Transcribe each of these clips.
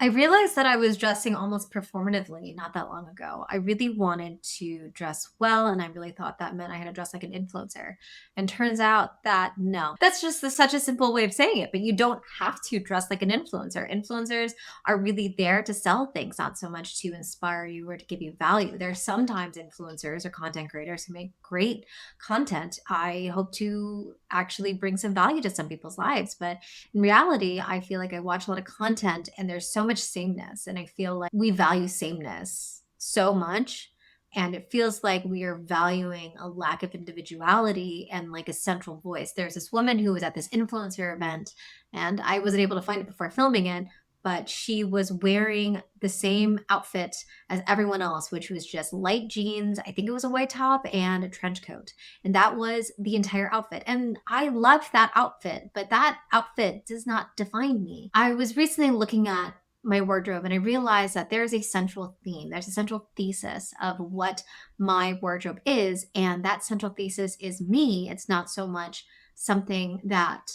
I realized that I was dressing almost performatively not that long ago. I really wanted to dress well, and I really thought that meant I had to dress like an influencer. And turns out that no, that's just such a simple way of saying it, but you don't have to dress like an influencer. Influencers are really there to sell things, not so much to inspire you or to give you value. There are sometimes influencers or content creators who make great content. I hope to actually bring some value to some people's lives, but in reality, I feel like I watch a lot of content and there's so much sameness. And I feel like we value sameness so much. And it feels like we are valuing a lack of individuality and like a central voice. There's this woman who was at this influencer event, and I wasn't able to find it before filming it, but she was wearing the same outfit as everyone else, which was just light jeans. I think it was a white top and a trench coat. And that was the entire outfit. And I loved that outfit, but that outfit does not define me. I was recently looking at my wardrobe and I realized that there's a central theme, there's a central thesis of what my wardrobe is. And that central thesis is me. It's not so much something that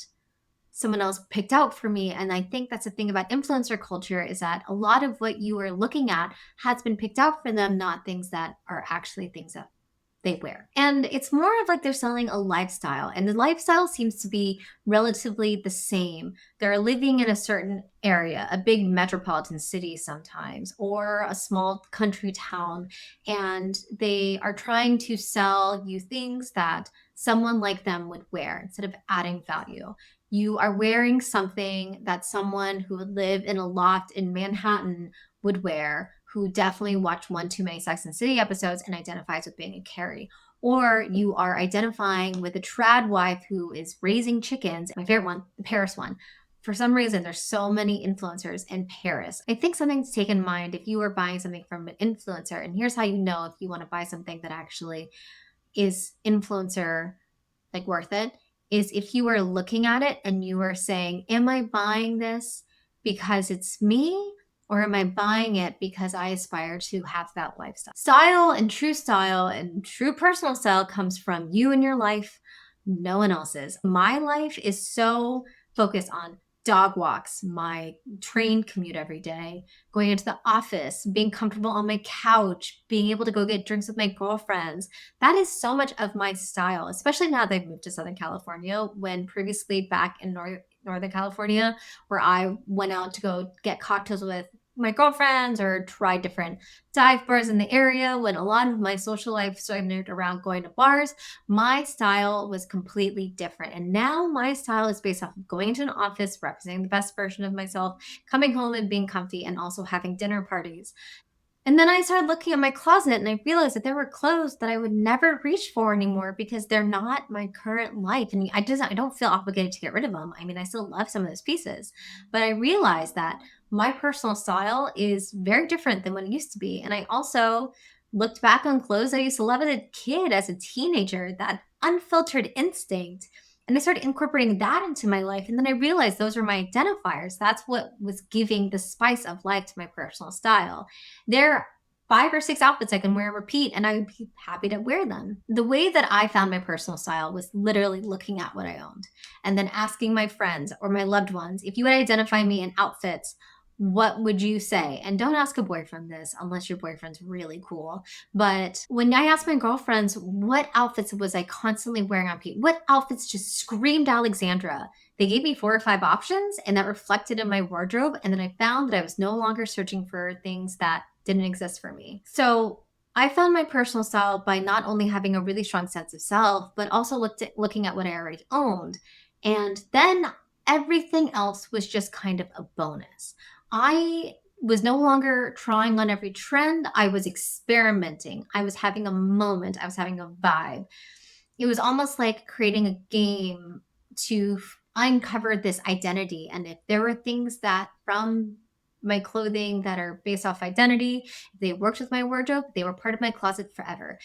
someone else picked out for me. And I think that's the thing about influencer culture is that a lot of what you are looking at has been picked out for them, not things that are actually things that they wear. And it's more of like they're selling a lifestyle, and the lifestyle seems to be relatively the same. They're living in a certain area, a big metropolitan city sometimes, or a small country town, and they are trying to sell you things that someone like them would wear instead of adding value. You are wearing something that someone who would live in a loft in Manhattan would wear, who definitely watched one too many Sex and the City episodes and identifies with being a Carrie. Or you are identifying with a trad wife who is raising chickens. My favorite one, the Paris one. For some reason, there's so many influencers in Paris. I think something to take in mind if you are buying something from an influencer, and here's how you know if you want to buy something that actually is influencer like worth it, is if you are looking at it and you are saying, am I buying this because it's me? Or am I buying it because I aspire to have that lifestyle? Style and true personal style comes from you and your life, no one else's. My life is so focused on dog walks, my train commute every day, going into the office, being comfortable on my couch, being able to go get drinks with my girlfriends. That is so much of my style, especially now that I've moved to Southern California, when previously back in Northern California, where I went out to go get cocktails with my girlfriends or try different dive bars in the area, when a lot of my social life centered around going to bars, my style was completely different. And now my style is based off of going into an office, representing the best version of myself, coming home and being comfy, and also having dinner parties. And then I started looking at my closet and I realized that there were clothes that I would never reach for anymore because they're not my current life. And I don't feel obligated to get rid of them. I mean, I still love some of those pieces, but I realized that my personal style is very different than what it used to be. And I also looked back on clothes I used to love as a kid, as a teenager, that unfiltered instinct. And I started incorporating that into my life. And then I realized those were my identifiers. That's what was giving the spice of life to my personal style. There are 5 or 6 outfits I can wear and repeat, and I would be happy to wear them. The way that I found my personal style was literally looking at what I owned and then asking my friends or my loved ones, if you would identify me in outfits, what would you say? And don't ask a boyfriend this unless your boyfriend's really cool. But when I asked my girlfriends, what outfits was I constantly wearing on repeat? What outfits just screamed Alexandra? They gave me 4 or 5 options, and that reflected in my wardrobe. And then I found that I was no longer searching for things that didn't exist for me. So I found my personal style by not only having a really strong sense of self, but also looking at what I already owned. And then everything else was just kind of a bonus. I was no longer trying on every trend. I was experimenting. I was having a moment. I was having a vibe. It was almost like creating a game to uncover this identity. And if there were things that from my clothing that are based off identity, if they worked with my wardrobe, they were part of my closet forever.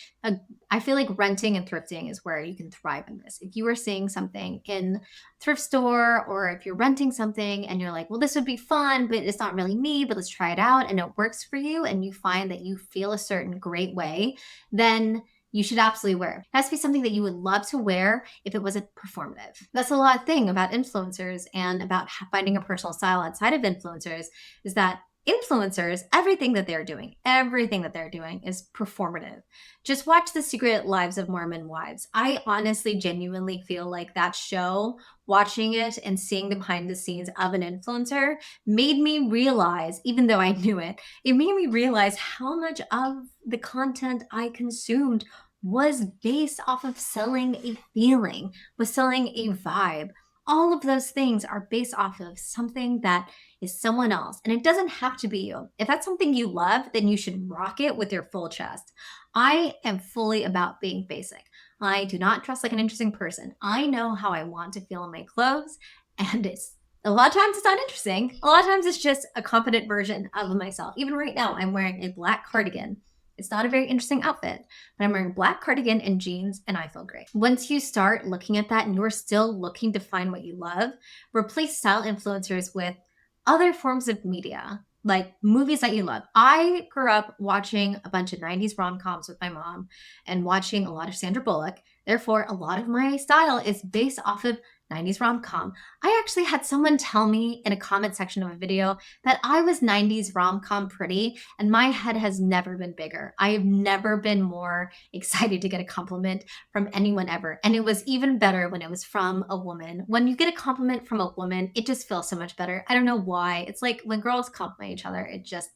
I feel like renting and thrifting is where you can thrive in this. If you are seeing something in thrift store, or if you're renting something and you're like, well, this would be fun, but it's not really me, but let's try it out, and it works for you, and you find that you feel a certain great way, then you should absolutely wear. It has to be something that you would love to wear if it wasn't performative. That's a lot of thing about influencers and about finding a personal style outside of influencers, is that Influencers, everything that they're doing is performative. Just watch The Secret Lives of Mormon Wives. I honestly, genuinely feel like that show, watching it and seeing the behind the scenes of an influencer, made me realize, even though I knew it made me realize how much of the content I consumed was based off of selling a feeling, was selling a vibe. All of those things are based off of something that is someone else. And it doesn't have to be you. If that's something you love, then you should rock it with your full chest. I am fully about being basic. I do not dress like an interesting person. I know how I want to feel in my clothes, and it's a lot of times it's not interesting. A lot of times it's just a confident version of myself. Even right now, I'm wearing a black cardigan. It's not a very interesting outfit, but I'm wearing a black cardigan and jeans, and I feel great. Once you start looking at that and you're still looking to find what you love, replace style influencers with other forms of media, like movies that you love. I grew up watching a bunch of 90s rom-coms with my mom and watching a lot of Sandra Bullock. Therefore, a lot of my style is based off of 90s rom-com. I actually had someone tell me in a comment section of a video that I was 90s rom-com pretty, and my head has never been bigger. I have never been more excited to get a compliment from anyone ever. And it was even better when it was from a woman. When you get a compliment from a woman, it just feels so much better. I don't know why. It's like when girls compliment each other,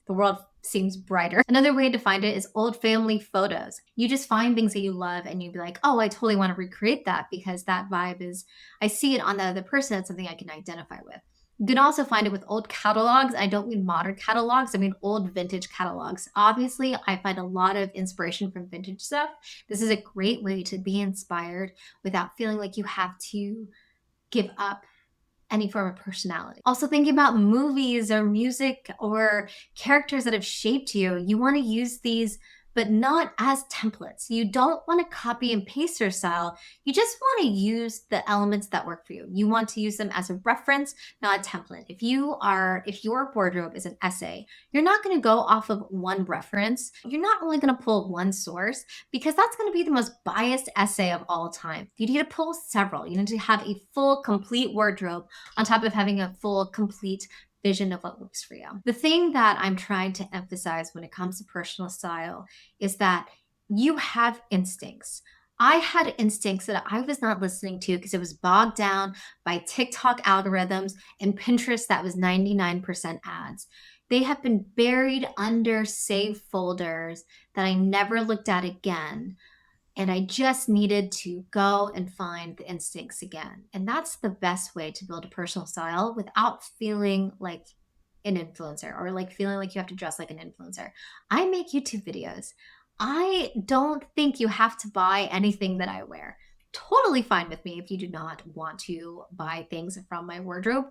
the world seems brighter. Another way to find it is old family photos. You just find things that you love and you'd be like, oh, I totally want to recreate that because that vibe is, I see it on the other person. It's something I can identify with. You can also find it with old catalogs. I don't mean modern catalogs, I mean old vintage catalogs. Obviously, I find a lot of inspiration from vintage stuff. This is a great way to be inspired without feeling like you have to give up any form of personality. Also, thinking about movies or music or characters that have shaped you, you want to use these, but not as templates. You don't want to copy and paste your style. You just want to use the elements that work for you. You want to use them as a reference, not a template. If your wardrobe is an essay, you're not going to go off of one reference. You're not only going to pull one source because that's going to be the most biased essay of all time. You need to pull several. You need to have a full, complete wardrobe on top of having a full, complete vision of what works for you. The thing that I'm trying to emphasize when it comes to personal style is that you have instincts. I had instincts that I was not listening to because it was bogged down by TikTok algorithms and Pinterest that was 99% ads. They have been buried under save folders that I never looked at again. And I just needed to go and find the instincts again. And that's the best way to build a personal style without feeling like an influencer or like feeling like you have to dress like an influencer. I make YouTube videos. I don't think you have to buy anything that I wear. Totally fine with me if you do not want to buy things from my wardrobe.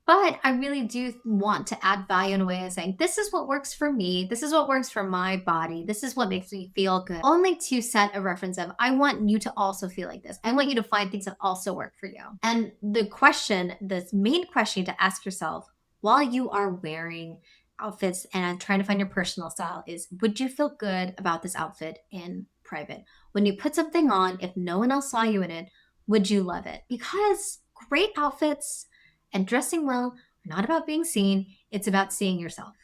But I really do want to add value in a way of saying, this is what works for me. This is what works for my body. This is what makes me feel good. Only to set a reference of, I want you to also feel like this. I want you to find things that also work for you. And the main question to ask yourself while you are wearing outfits and trying to find your personal style is, would you feel good about this outfit in private? When you put something on, if no one else saw you in it, would you love it? Because great outfits and dressing well are not about being seen, it's about seeing yourself.